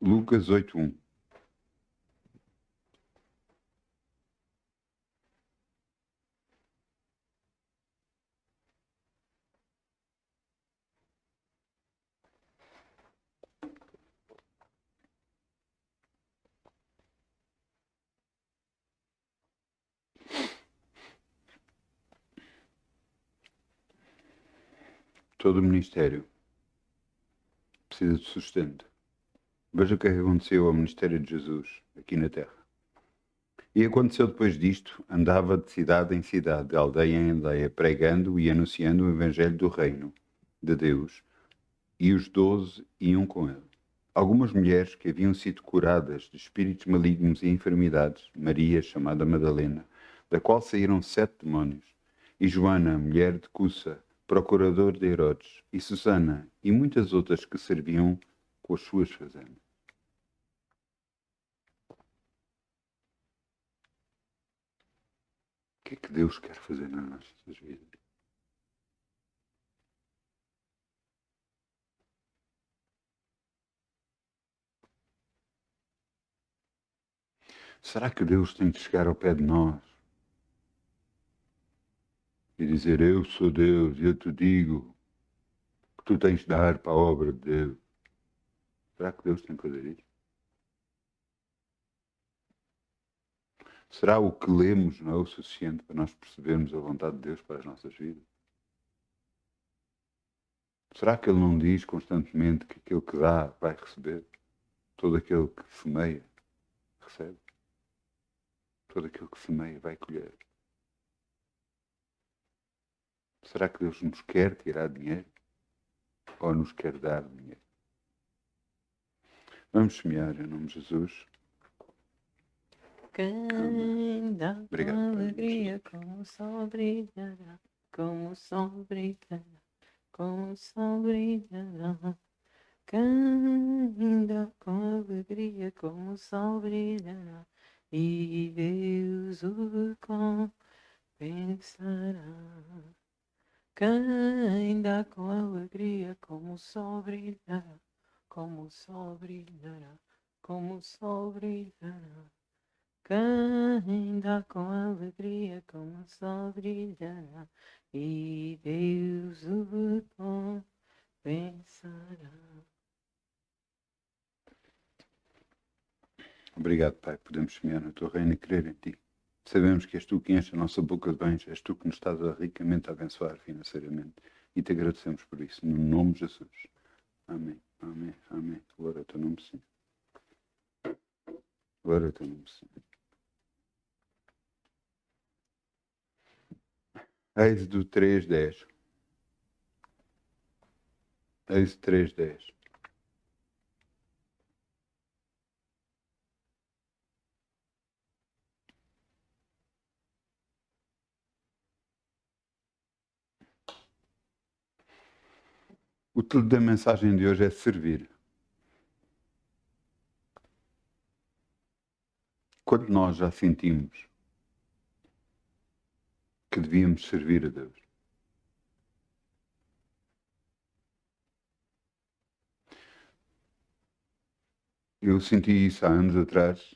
Lucas 8:1. Todo o ministério precisa de sustento. Veja o que é que aconteceu ao ministério de Jesus aqui na Terra. E aconteceu depois disto, andava de cidade em cidade, de aldeia em aldeia, pregando e anunciando o evangelho do reino de Deus, e os 12 iam com ele. Algumas mulheres que haviam sido curadas de espíritos malignos e enfermidades, Maria, chamada Madalena, da qual saíram 7 demónios, e Joana, mulher de Cusa, procurador de Herodes, e Susana, e muitas outras que serviam com as suas fazendas. O que é que Deus quer fazer nas nossas vidas? Será que Deus tem de chegar ao pé de nós e dizer: eu sou Deus e eu te digo que tu tens de dar para a obra de Deus? Será que Deus tem que fazer isso? Será o que lemos não é o suficiente para nós percebermos a vontade de Deus para as nossas vidas? Será que Ele não diz constantemente que aquele que dá vai receber? Todo aquele que semeia, recebe. Todo aquele que semeia vai colher. Será que Deus nos quer tirar dinheiro? Ou nos quer dar dinheiro? Vamos semear em nome de Jesus. Quem dá com Obrigado, Pai, alegria, como o sol brilhará, como o sol brilhará, como o sol brilhará. Quem dá com alegria, como o sol brilhará, e Deus o compensará. Quem dá com alegria, como o sol brilhará, como o sol brilhará, como o sol brilhará. Quem dá com alegria, como o sol brilhará, e Deus o compensará. Obrigado, Pai, podemos semear no teu reino e crer em ti. Sabemos que és tu que enches a nossa boca de bens, és tu que nos estás a ricamente a abençoar financeiramente. E te agradecemos por isso, no nome de Jesus. Amém, amém, amém. Glória ao teu nome, Senhor. Glória ao teu nome, Senhor. Êxodo 3:10. Êxodo 3:10. O título da mensagem de hoje é servir. Quando nós já sentimos que devíamos servir a Deus? Eu senti isso há anos atrás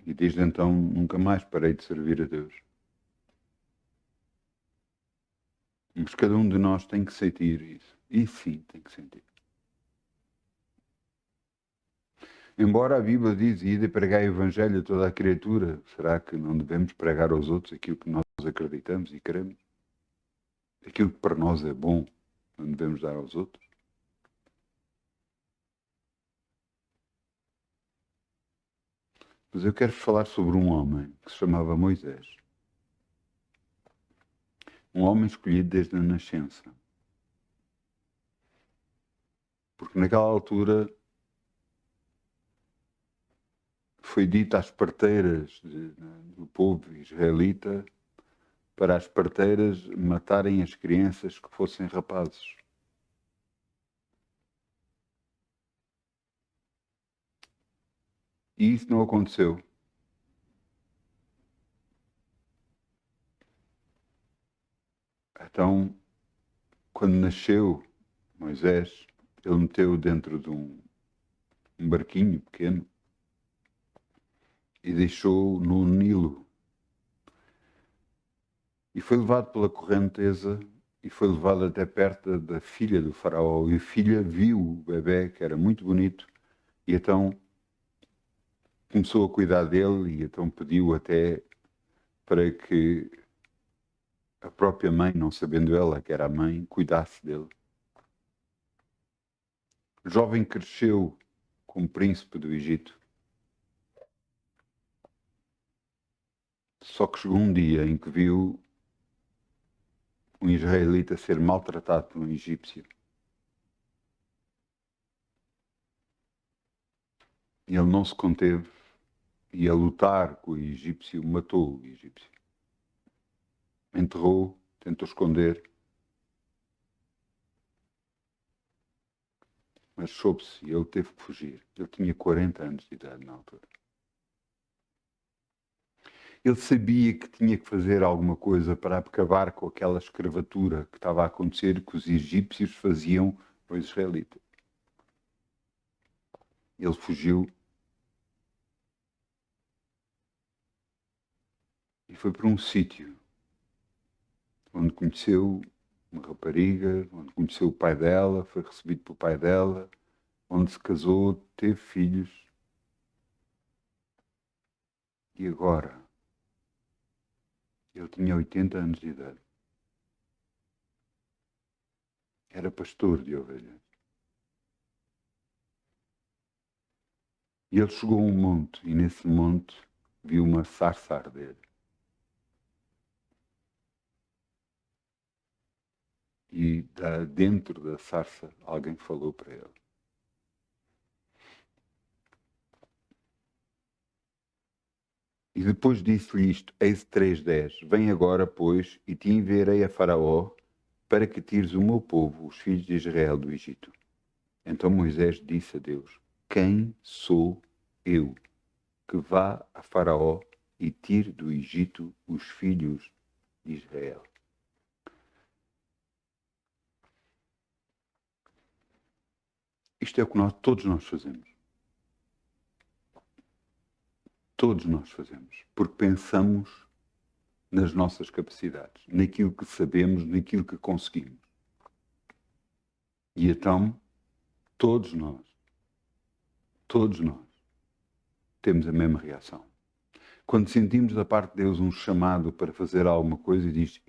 e desde então nunca mais parei de servir a Deus. Mas cada um de nós tem que sentir isso. E sim, tem que sentir. Embora a Bíblia diz: ide e pregai o Evangelho a toda a criatura, será que não devemos pregar aos outros aquilo que nós acreditamos e queremos? Aquilo que para nós é bom, não devemos dar aos outros? Mas eu quero falar sobre um homem que se chamava Moisés. Um homem escolhido desde a nascença. Porque naquela altura foi dito às parteiras do povo israelita para as parteiras matarem as crianças que fossem rapazes. E isso não aconteceu. Então, quando nasceu Moisés, ele meteu dentro de um um barquinho pequeno, e deixou no Nilo. E foi levado pela correnteza e foi levado até perto da filha do faraó. E a filha viu o bebê, que era muito bonito, e então começou a cuidar dele e então pediu até para que a própria mãe, não sabendo ela que era a mãe, cuidasse dele. O jovem cresceu como príncipe do Egito. Só que chegou um dia em que viu um israelita ser maltratado por um egípcio. E ele não se conteve e, a lutar com o egípcio, matou o egípcio. Enterrou, tentou esconder, mas soube-se e ele teve que fugir. Ele tinha 40 anos de idade na altura. Ele sabia que tinha que fazer alguma coisa para acabar com aquela escravatura que estava a acontecer, que os egípcios faziam aos israelitas. Ele fugiu e foi para um sítio onde conheceu uma rapariga, onde conheceu o pai dela, foi recebido pelo pai dela, onde se casou, teve filhos. E agora? Ele tinha 80 anos de idade. Era pastor de ovelhas. E ele chegou a um monte, e nesse monte viu uma sarça arder. E dentro da sarça alguém falou para ele. E depois disse-lhe isto, Êxodo 3:10, vem agora, pois, e te enviarei a Faraó, para que tires o meu povo, os filhos de Israel, do Egito. Então Moisés disse a Deus, quem sou eu, que vá a Faraó e tire do Egito os filhos de Israel? Isto é o que todos nós fazemos. Todos nós fazemos. Porque pensamos nas nossas capacidades, naquilo que sabemos, naquilo que conseguimos. E então, todos nós temos a mesma reação. Quando sentimos da parte de Deus um chamado para fazer alguma coisa e diz,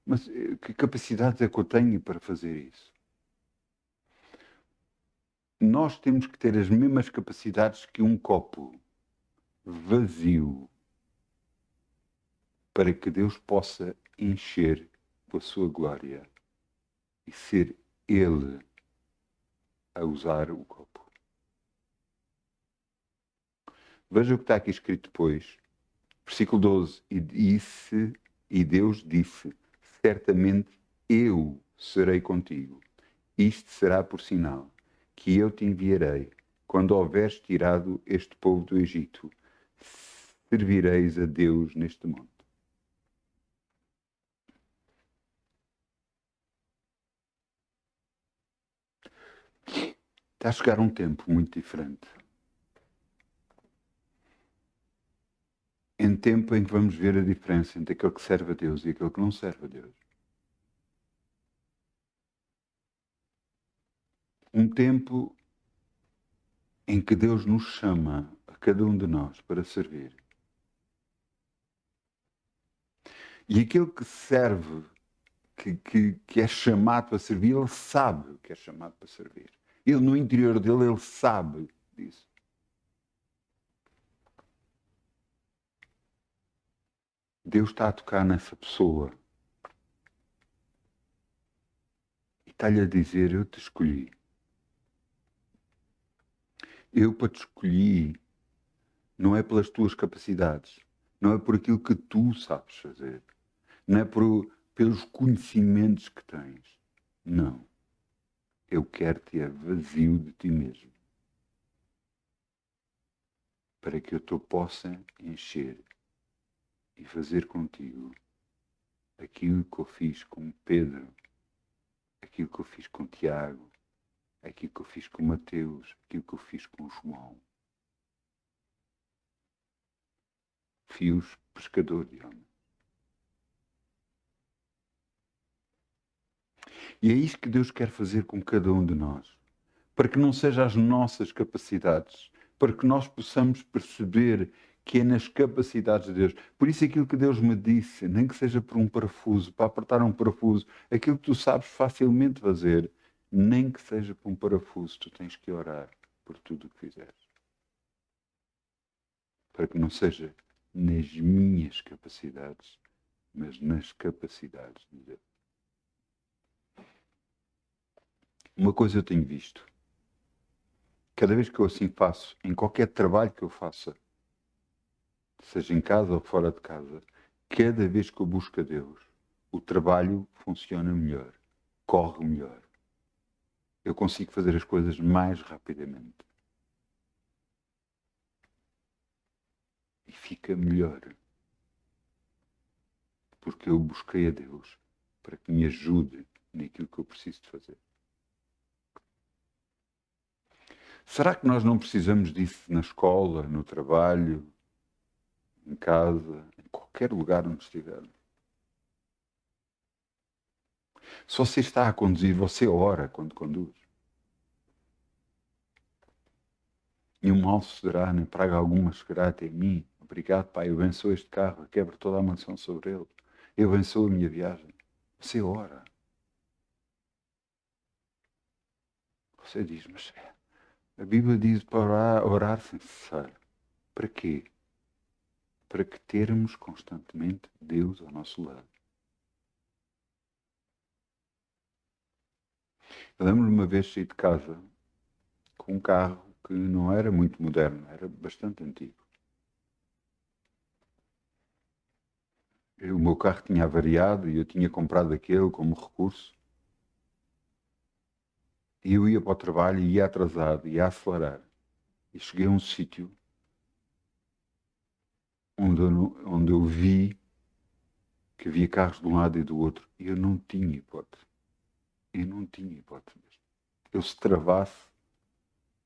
mas que capacidades é que eu tenho para fazer isso? Nós temos que ter as mesmas capacidades que um copo vazio para que Deus possa encher com a sua glória e ser Ele a usar o copo. Veja o que está aqui escrito depois. Versículo 12. E Deus disse, certamente eu serei contigo. Isto será por sinal que eu te enviarei quando houveres tirado este povo do Egito. Servireis a Deus neste monte. Está a chegar um tempo muito diferente. Em tempo em que vamos ver a diferença entre aquele que serve a Deus e aquele que não serve a Deus. Um tempo em que Deus nos chama a cada um de nós para servir. E aquele que serve, que é chamado para servir, ele sabe que é chamado para servir. Ele, no interior dele, ele sabe disso. Deus está a tocar nessa pessoa e está-lhe a dizer, eu te escolhi. Eu para te escolhi não é pelas tuas capacidades, não é por aquilo que tu sabes fazer, não é pelos conhecimentos que tens. Não. Eu quero-te vazio de ti mesmo, para que eu te possa encher e fazer contigo aquilo que eu fiz com Pedro, aquilo que eu fiz com Tiago, É aquilo que eu fiz com o Mateus, aquilo que eu fiz com o João. Fios pescador de homens. E é isto que Deus quer fazer com cada um de nós. Para que não seja as nossas capacidades, para que nós possamos perceber que é nas capacidades de Deus. Por isso aquilo que Deus me disse, nem que seja por um parafuso, para apertar um parafuso, aquilo que tu sabes facilmente fazer, nem que seja por um parafuso, tu tens que orar por tudo o que fizeres. Para que não seja nas minhas capacidades, mas nas capacidades de Deus. Uma coisa eu tenho visto. Cada vez que eu assim faço, em qualquer trabalho que eu faça, seja em casa ou fora de casa, cada vez que eu busco a Deus, o trabalho funciona melhor, corre melhor. Eu consigo fazer as coisas mais rapidamente. E fica melhor. Porque eu busquei a Deus para que me ajude naquilo que eu preciso de fazer. Será que nós não precisamos disso na escola, no trabalho, em casa, em qualquer lugar onde estivermos? Se você está a conduzir, você ora quando conduz. Nenhum mal sucederá, nem praga alguma chegará até mim. Obrigado, Pai, eu abençoo este carro, quebro toda a mansão sobre ele. Eu abençoo a minha viagem. Você ora. Você diz, mas a Bíblia diz para orar sem cessar. Para quê? Para que termos constantemente Deus ao nosso lado. Eu lembro-me uma vez sair de casa com um carro que não era muito moderno, era bastante antigo. O meu carro tinha avariado e eu tinha comprado aquele como recurso. E eu ia para o trabalho e ia atrasado, ia acelerar. E cheguei a um sítio onde eu vi que havia carros de um lado e do outro. E eu não tinha hipótese. Eu não tinha hipótese mesmo. Eu se travasse,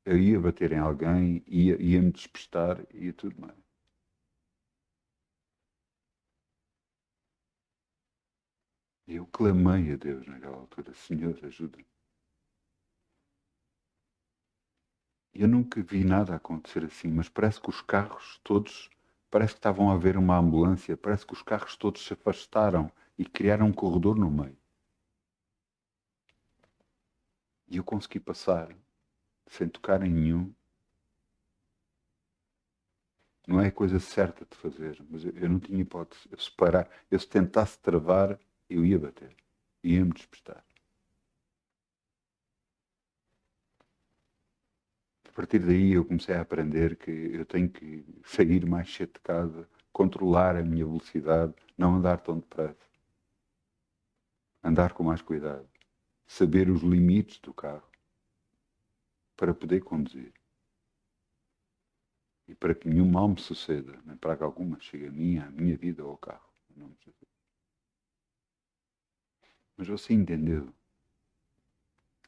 eu ia bater em alguém, ia-me despistar, ia tudo mais. E eu clamei a Deus naquela altura, Senhor, ajuda-me. Eu nunca vi nada acontecer assim, mas parece que os carros todos, parece que estavam a ver uma ambulância, parece que os carros todos se afastaram e criaram um corredor no meio. E eu consegui passar, sem tocar em nenhum. Não é a coisa certa de fazer, mas eu não tinha hipótese. Eu se tentasse travar, eu ia bater. Ia-me despistar. A partir daí eu comecei a aprender que eu tenho que sair mais cedo de casa, controlar a minha velocidade, não andar tão depressa. Andar com mais cuidado. Saber os limites do carro para poder conduzir. E para que nenhum mal me suceda, nem praga alguma chegue a mim, à minha vida ou ao carro. Em nome de Jesus. Mas você entendeu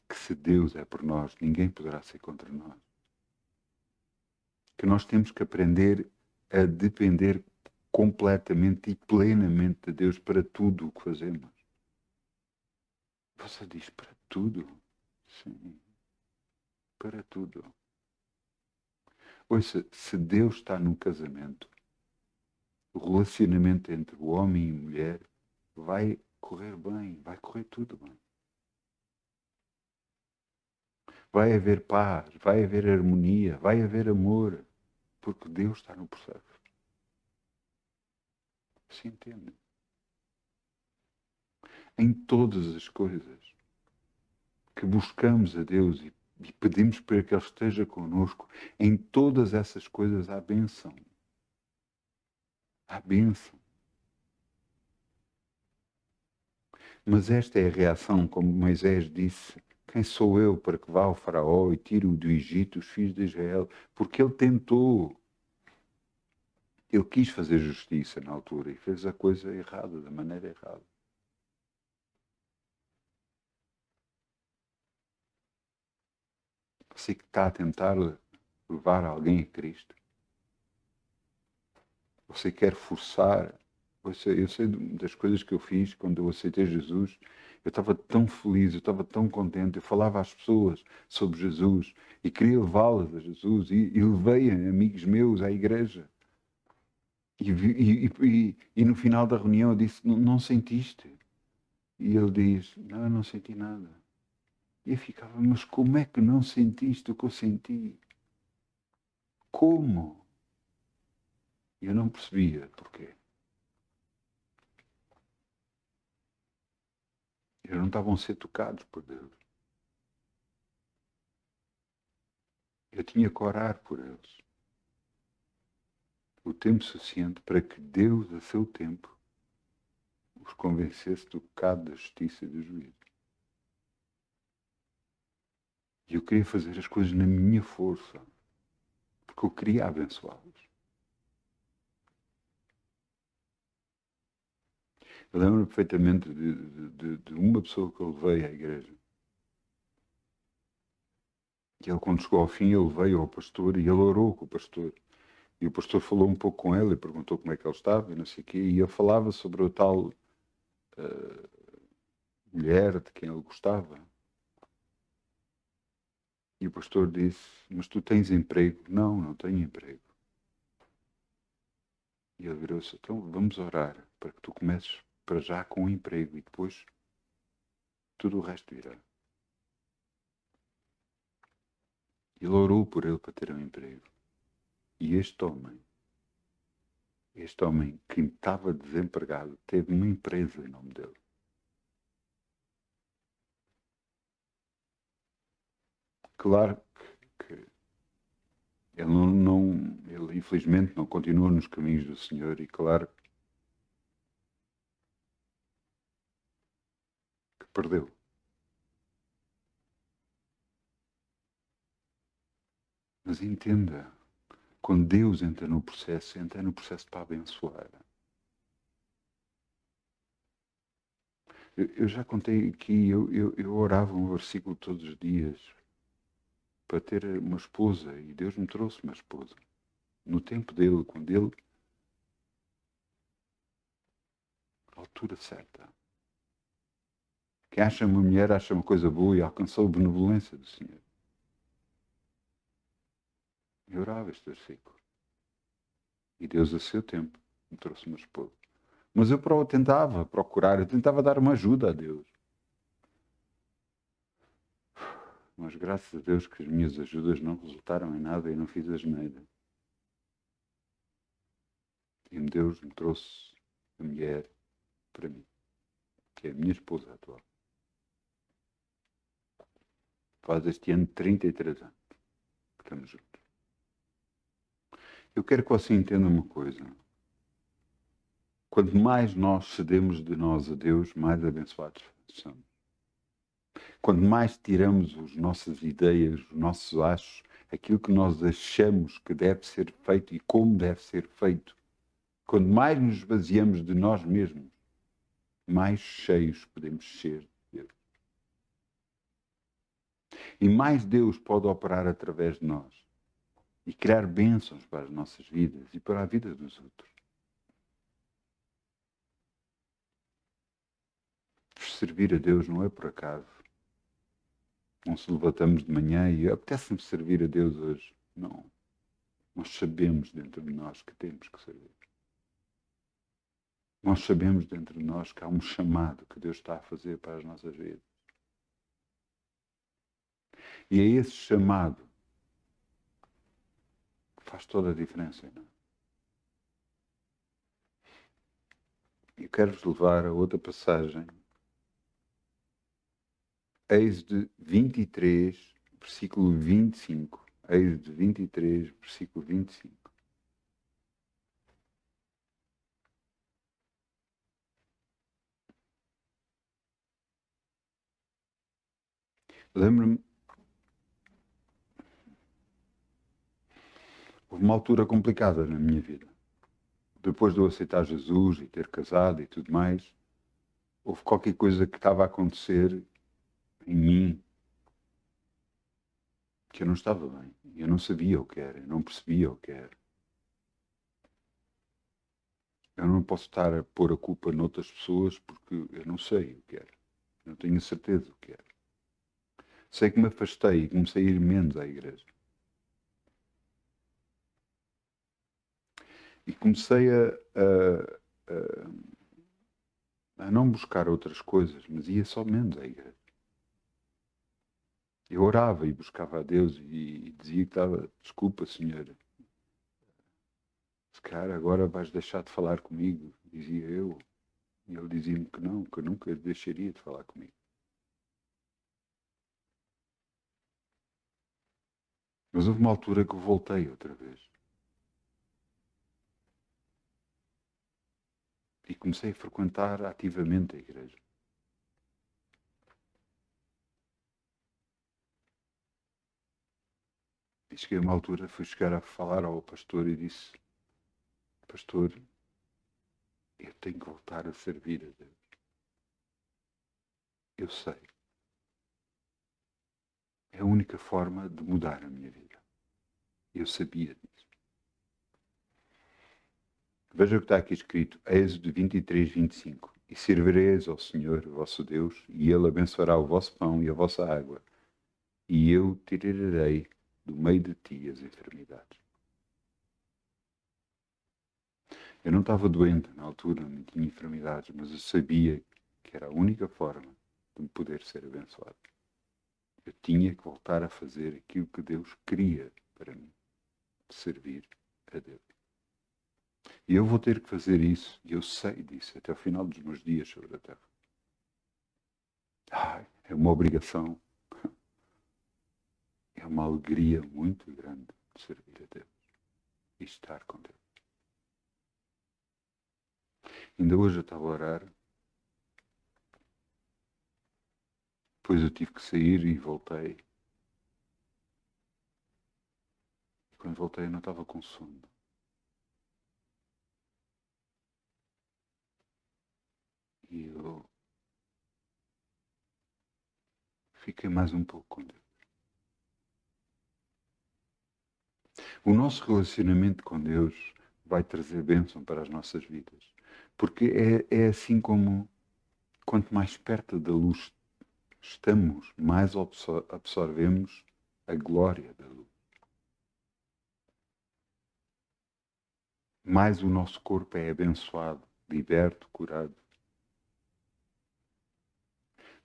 que se Deus é por nós, ninguém poderá ser contra nós. Que nós temos que aprender a depender completamente e plenamente de Deus para tudo o que fazemos. Você diz para tudo? Sim, para tudo. Ouça, se Deus está num casamento, o relacionamento entre o homem e a mulher vai correr bem, vai correr tudo bem. Vai haver paz, vai haver harmonia, vai haver amor, porque Deus está no processo. Se entende? Em todas as coisas que buscamos a Deus e pedimos para que Ele esteja conosco, em todas essas coisas há bênção. Há bênção. Mas esta é a reação, como Moisés disse, quem sou eu para que vá ao faraó e tire-o do Egito os filhos de Israel? Porque ele tentou. Ele quis fazer justiça na altura e fez a coisa errada, da maneira errada. Você que está a tentar levar alguém a Cristo. Você quer forçar. Eu sei das coisas que eu fiz quando eu aceitei Jesus. Eu estava tão feliz, eu estava tão contente. Eu falava às pessoas sobre Jesus e queria levá-las a Jesus. E levei amigos meus à igreja. E no final da reunião eu disse, não sentiste? E ele diz, não, eu não senti nada. E eu ficava, mas como é que não sentiste o que eu senti? Como? E eu não percebia porquê. Eles não estavam a ser tocados por Deus. Eu tinha que orar por eles. O tempo suficiente para que Deus, a seu tempo, os convencesse do pecado, da justiça e do juízo. E eu queria fazer as coisas na minha força, porque eu queria abençoá-los. Eu lembro perfeitamente de uma pessoa que eu levei à igreja. E ele, quando chegou ao fim, ele veio ao pastor e ele orou com o pastor. E o pastor falou um pouco com ele e perguntou como é que ele estava e não sei o quê. E ele falava sobre a tal mulher de quem ele gostava. E o pastor disse, mas tu tens emprego? Não, não tenho emprego. E ele virou-se, então vamos orar para que tu comeces para já com um emprego e depois tudo o resto virá. Ele orou por ele para ter um emprego. E este homem que estava desempregado, teve uma empresa em nome dele. Claro que ele infelizmente não continua nos caminhos do Senhor e claro que perdeu. Mas entenda, quando Deus entra no processo para abençoar. Eu já contei aqui, eu orava um versículo todos os dias para ter uma esposa e Deus me trouxe uma esposa. No tempo dele, quando ele, à altura certa. Quem acha uma mulher acha uma coisa boa e alcançou a benevolência do Senhor. Eu orava este versículo. E Deus, a seu tempo, me trouxe uma esposa. Mas eu tentava procurar, eu tentava dar uma ajuda a Deus. Mas graças a Deus que as minhas ajudas não resultaram em nada e não fiz asneira. E Deus me trouxe a mulher para mim, que é a minha esposa atual. Faz este ano 33 anos que estamos juntos. Eu quero que você entenda uma coisa. Quanto mais nós cedemos de nós a Deus, mais abençoados somos. Quanto mais tiramos as nossas ideias, os nossos achos, aquilo que nós achamos que deve ser feito e como deve ser feito, quanto mais nos baseamos de nós mesmos, mais cheios podemos ser de Deus. E mais Deus pode operar através de nós e criar bênçãos para as nossas vidas e para a vida dos outros. Servir a Deus não é por acaso. Não se levantamos de manhã e apetece-me servir a Deus hoje. Não. Nós sabemos dentro de nós que temos que servir. Nós sabemos dentro de nós que há um chamado que Deus está a fazer para as nossas vidas. E é esse chamado que faz toda a diferença. Não? Eu quero-vos levar a outra passagem. Êxodo 23, versículo 25. Êxodo 23, versículo 25. Lembro-me, houve uma altura complicada na minha vida. Depois de eu aceitar Jesus e ter casado e tudo mais, houve qualquer coisa que estava a acontecer em mim que eu não estava bem. Eu não sabia o que era, eu não percebia o que era. Eu não posso estar a pôr a culpa noutras pessoas porque eu não sei o que era. Não tenho certeza o que era. Sei que me afastei e comecei a ir menos à igreja. E comecei a não buscar outras coisas, mas ia só menos à igreja. Eu orava e buscava a Deus e dizia que estava, desculpa, Senhor, se calhar agora vais deixar de falar comigo, dizia eu. E ele dizia-me que eu nunca deixaria de falar comigo. Mas houve uma altura que eu voltei outra vez. E comecei a frequentar ativamente a igreja. E cheguei a uma altura, fui chegar a falar ao pastor e disse, pastor, eu tenho que voltar a servir a Deus. Eu sei. É a única forma de mudar a minha vida. Eu sabia disso. Veja o que está aqui escrito, Êxodo 23, 25. E servireis ao Senhor, vosso Deus, e Ele abençoará o vosso pão e a vossa água, e eu tirarei do meio de ti as enfermidades. Eu não estava doente na altura, não tinha enfermidades, mas eu sabia que era a única forma de me poder ser abençoado. Eu tinha que voltar a fazer aquilo que Deus queria para mim, servir a Deus. E eu vou ter que fazer isso, e eu sei disso, até o final dos meus dias sobre a terra. É uma obrigação, é uma alegria muito grande de servir a Deus e estar com Deus. Ainda hoje eu estava a orar, depois eu tive que sair e voltei. E quando voltei eu não estava com sono. E eu fiquei mais um pouco com Deus. O nosso relacionamento com Deus vai trazer bênção para as nossas vidas. Porque é assim como, quanto mais perto da luz estamos, mais absorvemos a glória da luz. Mais o nosso corpo é abençoado, liberto, curado.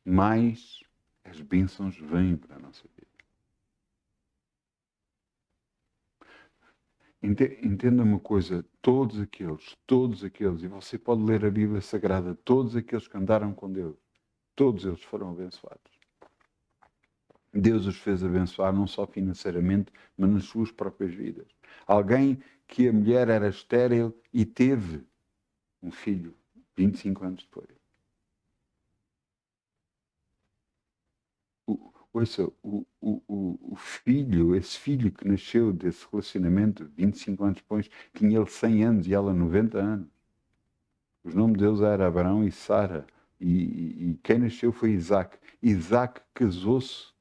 Mais as bênçãos vêm para a nossa vida. Entenda uma coisa, todos aqueles, e você pode ler a Bíblia Sagrada, todos aqueles que andaram com Deus, todos eles foram abençoados. Deus os fez abençoar não só financeiramente, mas nas suas próprias vidas. Alguém que a mulher era estéril e teve um filho 25 anos depois. Ouça, o filho, esse filho que nasceu desse relacionamento 25 anos depois, tinha ele 100 anos e ela 90 anos. Os nomes deles eram Abraão e Sara. E quem nasceu foi Isaac. Isaac casou-se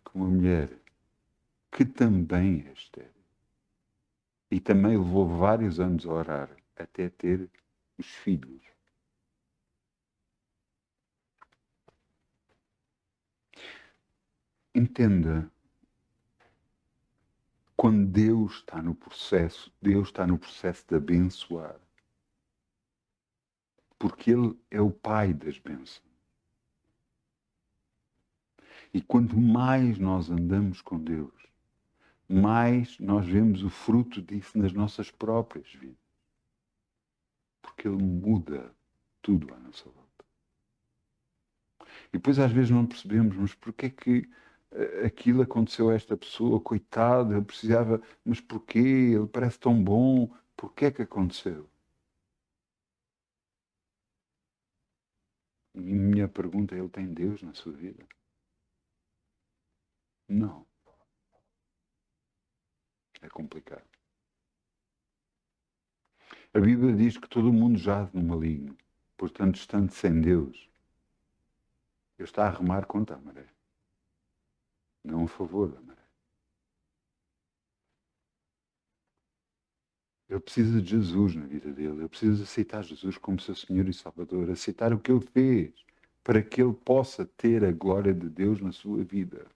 com uma mulher que também é estéril. E também levou vários anos a orar até ter os filhos. Entenda, quando Deus está no processo de abençoar. Porque Ele é o Pai das bênçãos. E quanto mais nós andamos com Deus, mais nós vemos o fruto disso nas nossas próprias vidas. Porque Ele muda tudo à nossa volta. E depois às vezes não percebemos, mas porquê é que aquilo aconteceu a esta pessoa? Coitado, ele precisava, mas porquê? Ele parece tão bom, porquê é que aconteceu? E minha pergunta é, ele tem Deus na sua vida? Não. É complicado. A Bíblia diz que todo mundo jaz no maligno. Portanto, estando sem Deus, ele está a remar contra a maré. Não a favor da maré. Ele precisa de Jesus na vida dele. Ele precisa aceitar Jesus como seu Senhor e Salvador. Aceitar o que Ele fez para que ele possa ter a glória de Deus na sua vida.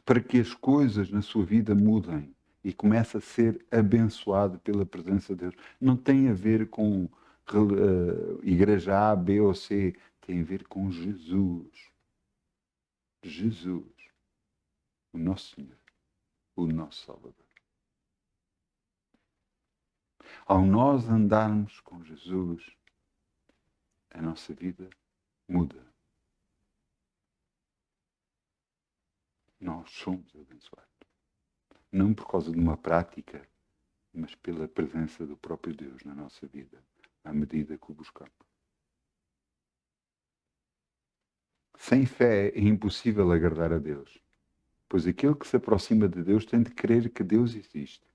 Para que as coisas na sua vida mudem e comece a ser abençoado pela presença de Deus. Não tem a ver com igreja A, B ou C. Tem a ver com Jesus. Jesus, o nosso Senhor, o nosso Salvador. Ao nós andarmos com Jesus, a nossa vida muda. Nós somos abençoados. Não por causa de uma prática, mas pela presença do próprio Deus na nossa vida, à medida que o buscamos. Sem fé é impossível agradar a Deus, pois aquele que se aproxima de Deus tem de crer que Deus existe,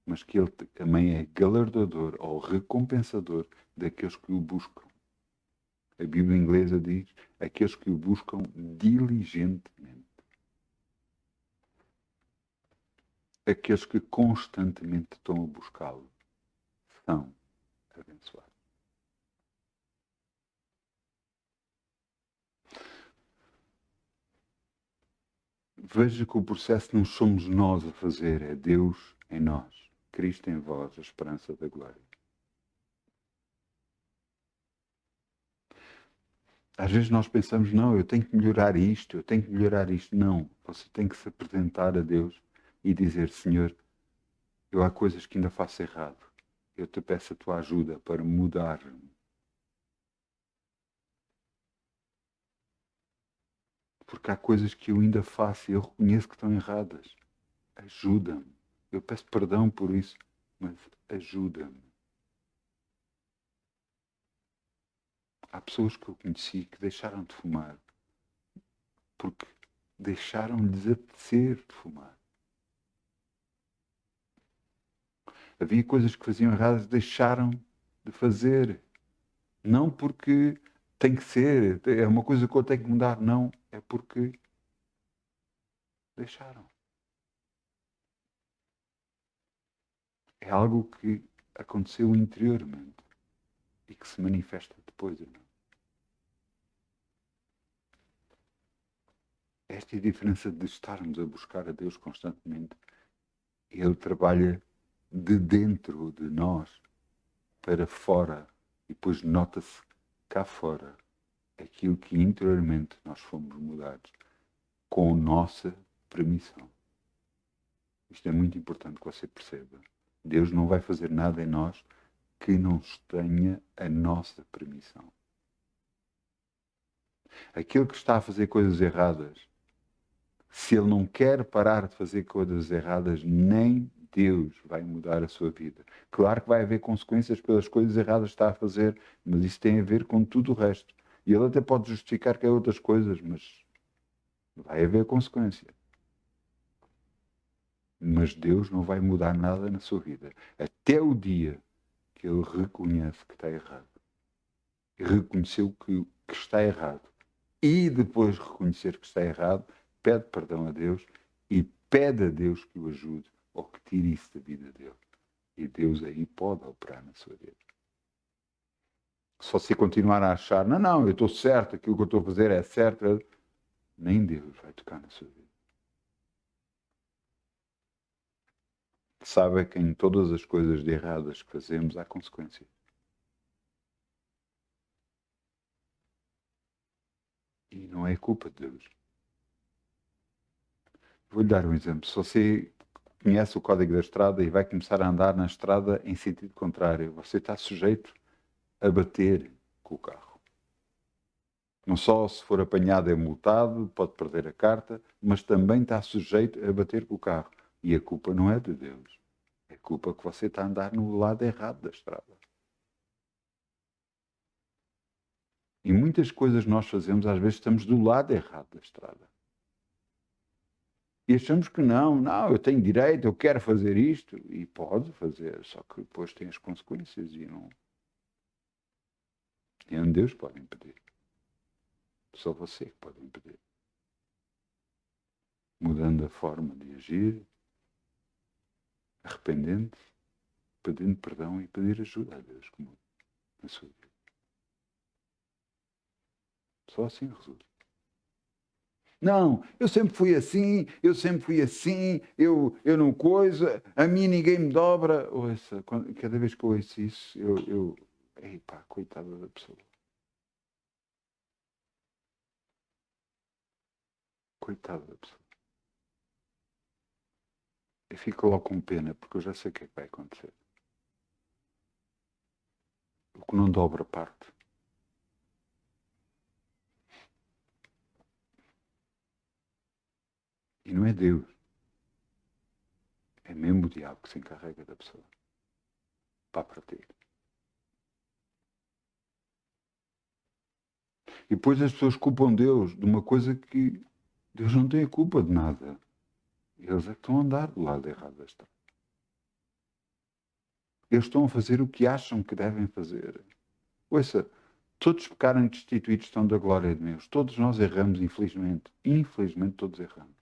mas que Ele também é galardoador ou recompensador daqueles que o buscam. A Bíblia inglesa diz, aqueles que o buscam diligentemente. Aqueles que constantemente estão a buscá-lo são abençoados. Veja que o processo não somos nós a fazer, é Deus em nós. Cristo em vós, a esperança da glória. Às vezes nós pensamos, não, eu tenho que melhorar isto, eu tenho que melhorar isto. Não, você tem que se apresentar a Deus e dizer, Senhor, eu há coisas que ainda faço errado. Eu te peço a tua ajuda para mudar-me. Porque há coisas que eu ainda faço e eu reconheço que estão erradas. Ajuda-me. Eu peço perdão por isso, mas ajuda-me. Há pessoas que eu conheci que deixaram de fumar porque deixaram-lhes apetecer de fumar. Havia coisas que faziam erradas, deixaram de fazer. Não porque tem que ser, é uma coisa que eu tenho que mudar. Não, é porque deixaram. É algo que aconteceu interiormente e que se manifesta depois. Não? Esta é a diferença de estarmos a buscar a Deus constantemente. Ele trabalha de dentro de nós para fora e depois nota-se cá fora aquilo que interiormente nós fomos mudados com nossa permissão. Isto é muito importante que você perceba. Deus não vai fazer nada em nós que não tenha a nossa permissão. Aquele que está a fazer coisas erradas, se ele não quer parar de fazer coisas erradas, nem Deus vai mudar a sua vida. Claro que vai haver consequências pelas coisas erradas que está a fazer, mas isso tem a ver com tudo o resto. E ele até pode justificar que é outras coisas, mas vai haver consequência. Mas Deus não vai mudar nada na sua vida. Até o dia que ele reconhece que está errado. E reconheceu que está errado. E depois de reconhecer que está errado, pede perdão a Deus e pede a Deus que o ajude ou que tire isso da vida dele. E Deus aí pode operar na sua vida. Só se continuar a achar, não, eu estou certo, aquilo que eu estou a fazer é certo, nem Deus vai tocar na sua vida. Sabe que em todas as coisas de erradas que fazemos há consequências. E não é culpa de Deus. Vou-lhe dar um exemplo. Se você conhece o código da estrada e vai começar a andar na estrada em sentido contrário, você está sujeito a bater com o carro. Não só se for apanhado é multado, pode perder a carta, mas também está sujeito a bater com o carro. E a culpa não é de Deus. É culpa que você está a andar no lado errado da estrada. E muitas coisas nós fazemos, às vezes estamos do lado errado da estrada. E achamos que não, eu tenho direito, eu quero fazer isto. E pode fazer, só que depois tem as consequências e não... E nem Deus pode impedir. Só você que pode impedir. Mudando a forma de agir, arrependendo-se, pedindo perdão e pedir ajuda a Deus como na sua vida. Só assim resulta. Não, eu sempre fui assim, eu não coisa, a mim ninguém me dobra. Ouça, cada vez que eu ouço isso, ei pá, coitada da pessoa. Coitada da pessoa. Eu fico logo com pena, porque eu já sei o que é que vai acontecer. O que não dobra parte. E não é Deus. É mesmo o diabo que se encarrega da pessoa. Para partir. E depois as pessoas culpam Deus de uma coisa que Deus não tem a culpa de nada. Eles é que estão a andar do lado errado da estrada. Eles estão a fazer o que acham que devem fazer. Ouça, todos pecaram e destituídos estão da glória de Deus. Todos nós erramos, infelizmente. Infelizmente todos erramos.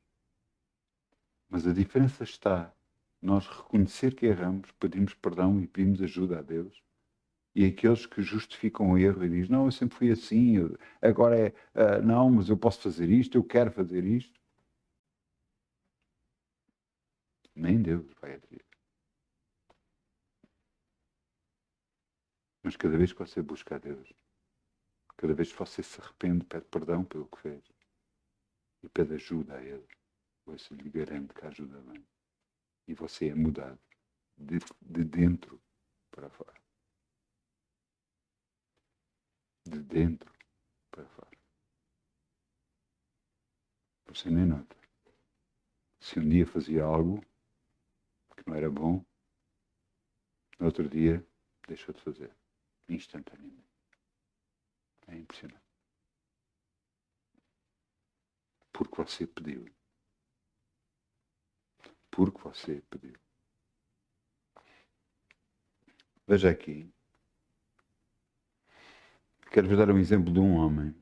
Mas a diferença está nós reconhecer que erramos, pedimos perdão e pedimos ajuda a Deus. E aqueles que justificam o erro e dizem, não, eu sempre fui assim, agora não, mas eu posso fazer isto, eu quero fazer isto. Nem Deus vai aderir. Mas cada vez que você busca a Deus, cada vez que você se arrepende, pede perdão pelo que fez e pede ajuda a Ele, você lhe garante que a ajuda vem. E você é mudado de dentro para fora. De dentro para fora. Você nem nota. Se um dia fazia algo que não era bom, no outro dia deixou de fazer. Instantaneamente. É impressionante. Porque você pediu. Porque você pediu. Veja aqui. Quero-vos dar um exemplo de um homem.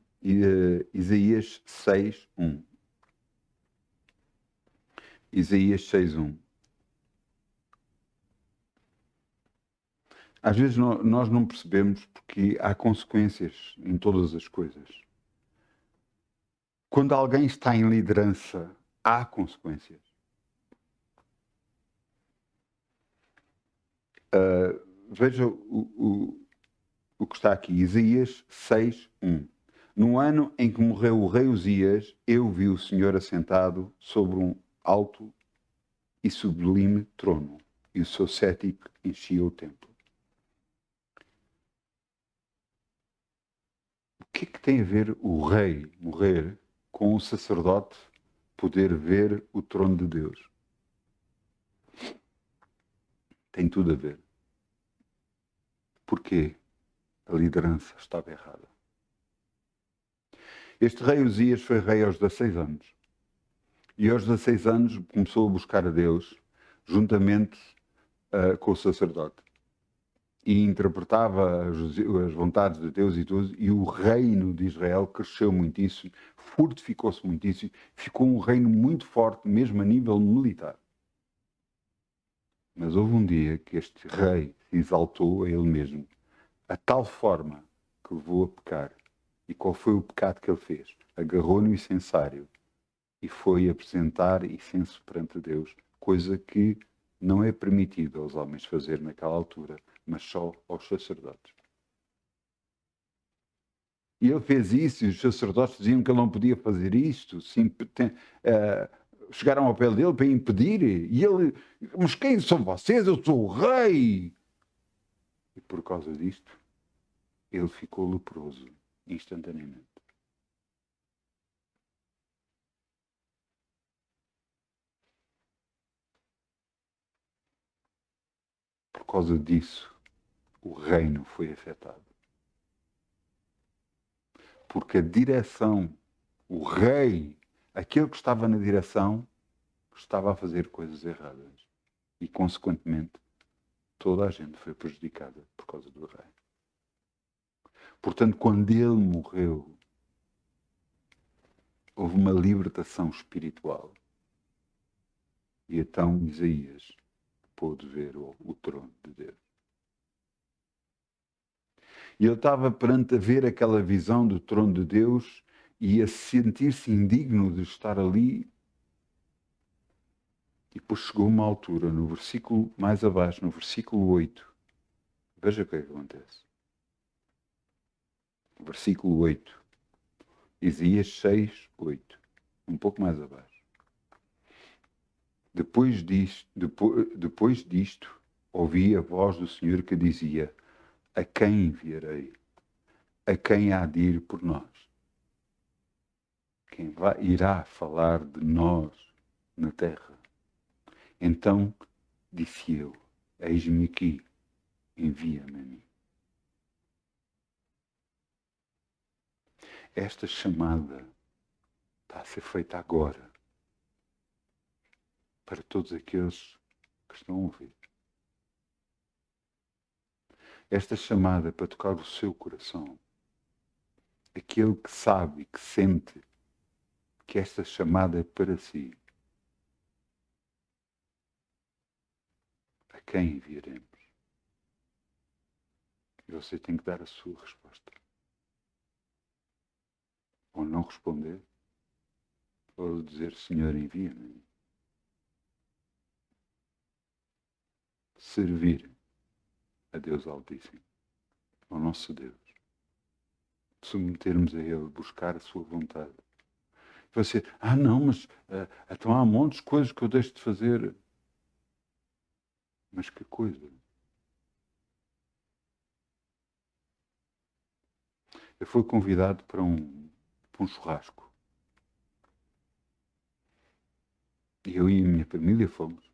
Isaías 6:1. Isaías 6:1. Às vezes nós não percebemos porque há consequências em todas as coisas. Quando alguém está em liderança, há consequências. Veja o que está aqui, Isaías 6:1. No ano em que morreu o rei Uzias, eu vi o Senhor assentado sobre um alto e sublime trono, e o seu cetro enchia o templo. O que é que tem a ver o rei morrer com o sacerdote poder ver o trono de Deus? Tem tudo a ver. Porquê? A liderança estava errada. Este rei Uzias foi rei aos 16 anos. E aos 16 anos começou a buscar a Deus, juntamente com o sacerdote. E interpretava as vontades de Deus e tudo, e o reino de Israel cresceu muitíssimo, fortificou-se muitíssimo, ficou um reino muito forte, mesmo a nível militar. Mas houve um dia que este rei se exaltou a ele mesmo, a tal forma que levou a pecar. E qual foi o pecado que ele fez? Agarrou no incensário e foi apresentar incenso perante Deus, coisa que não é permitido aos homens fazer naquela altura, mas só aos sacerdotes. E ele fez isso, e os sacerdotes diziam que ele não podia fazer isto, chegaram ao pé dele para impedir, e ele, mas quem são vocês? Eu sou o rei! E por causa disto, ele ficou leproso, instantaneamente. Por causa disso, o reino foi afetado. Porque a direção, o rei, aquele que estava na direção, estava a fazer coisas erradas. E, consequentemente, toda a gente foi prejudicada por causa do rei. Portanto, quando ele morreu, houve uma libertação espiritual. E então Isaías pôde ver o trono de Deus. E ele estava perante a ver aquela visão do trono de Deus e a sentir-se indigno de estar ali. E depois chegou uma altura, no versículo mais abaixo, no versículo 8. Veja o que é que acontece. Versículo 8. Isaías 6, 8. Um pouco mais abaixo. Depois disto, ouvi a voz do Senhor que dizia: a quem enviarei? A quem há de ir por nós? Quem irá falar de nós na terra? Então disse eu: eis-me aqui, envia-me a mim. Esta chamada está a ser feita agora para todos aqueles que estão a ouvir. Esta chamada é para tocar o seu coração. Aquele que sabe, que sente que esta chamada é para si. A quem enviaremos? E você tem que dar a sua resposta. Ou não responder, ou dizer: Senhor, envia-me. Servir a Deus Altíssimo, ao nosso Deus. Submetermos a Ele, buscar a sua vontade. Você, não, mas então há montes de coisas que eu deixo de fazer. Mas que coisa? Eu fui convidado para um churrasco. E eu e a minha família fomos.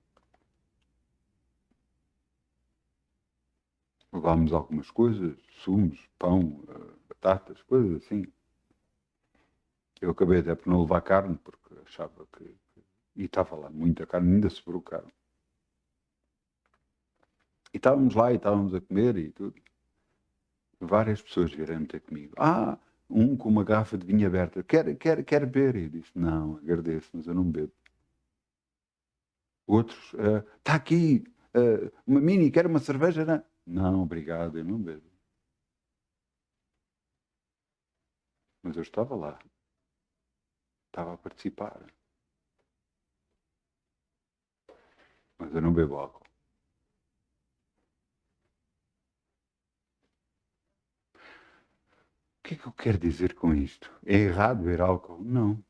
Levámos algumas coisas, sumos, pão, batatas, coisas assim. Eu acabei até por não levar carne, porque achava que... E estava lá muita carne, ainda sobrou carne. E estávamos lá e estávamos a comer e tudo. Várias pessoas vieram ter comigo. Um com uma garrafa de vinho aberta. Quer beber? E eu disse: não, agradeço, mas eu não bebo. Outros: está aqui, uma mini, quer uma cerveja? Não, não, obrigado, eu não bebo. Mas eu estava lá. Estava a participar. Mas eu não bebo álcool. O que é que eu quero dizer com isto? É errado beber álcool? Não.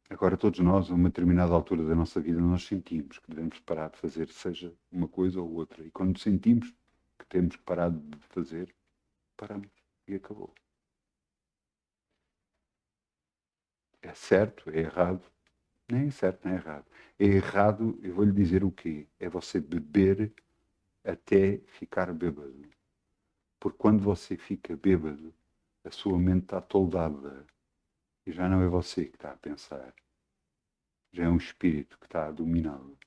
Agora, todos nós, a uma determinada altura da nossa vida, nós sentimos que devemos parar de fazer, seja uma coisa ou outra. E quando sentimos que temos que parar de fazer, paramos. E acabou. É certo? É errado? Nem é certo, nem é errado. É errado, eu vou-lhe dizer o quê? É você beber até ficar bêbado. Porque quando você fica bêbado, a sua mente está toldada. E já não é você que está a pensar. Já é um espírito que está a dominá-lo.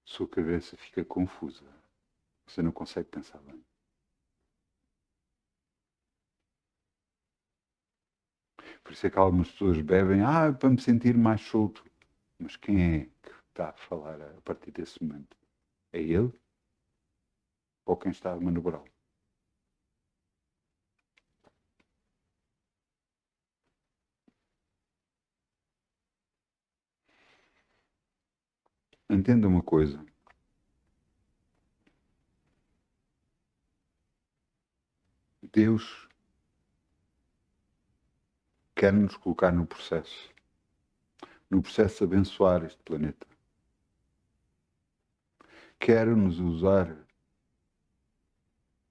Sua cabeça fica confusa. Você não consegue pensar bem. Por isso é que algumas pessoas bebem, para me sentir mais solto. Mas quem é que está a falar a partir desse momento? É ele? Ou quem está a manobrá-lo? Entenda uma coisa. Deus quer nos colocar no processo de abençoar este planeta. Quer nos usar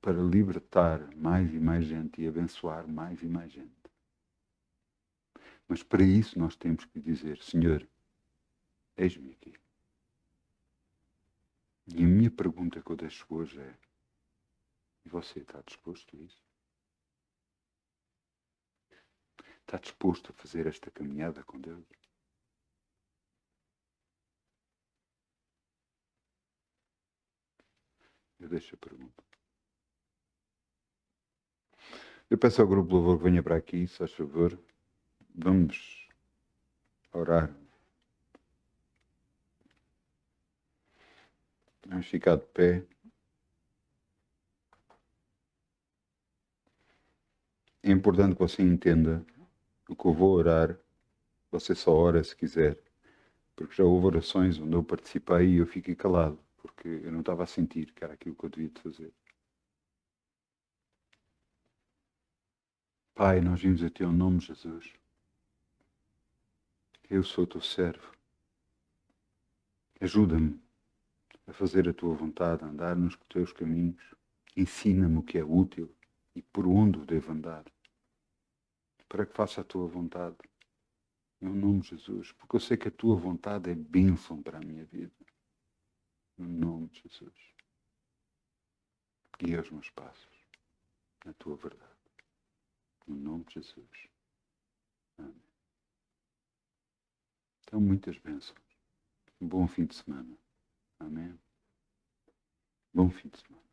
para libertar mais e mais gente e abençoar mais e mais gente. Mas para isso nós temos que dizer: Senhor, eis-me aqui. E a minha pergunta que eu deixo hoje é: e você está disposto a isso? Está disposto a fazer esta caminhada com Deus? Eu deixo a pergunta. Eu peço ao grupo de louvor que venha para aqui, se faz favor. Vamos orar. Vamos ficar de pé. É importante que você entenda o que eu vou orar. Você só ora se quiser. Porque já houve orações onde eu participei e eu fiquei calado. Porque eu não estava a sentir que era aquilo que eu devia de fazer. Pai, nós vimos a Teu nome, Jesus. Eu sou Teu servo. Ajuda-me a fazer a Tua vontade, a andar nos Teus caminhos. Ensina-me o que é útil e por onde devo andar. Para que faça a Tua vontade. Em nome de Jesus. Porque eu sei que a Tua vontade é bênção para a minha vida. No nome de Jesus. Guia os meus passos na Tua verdade. No nome de Jesus. Amém. Então, muitas bênçãos. Um bom fim de semana. Amém. Bom fim de semana.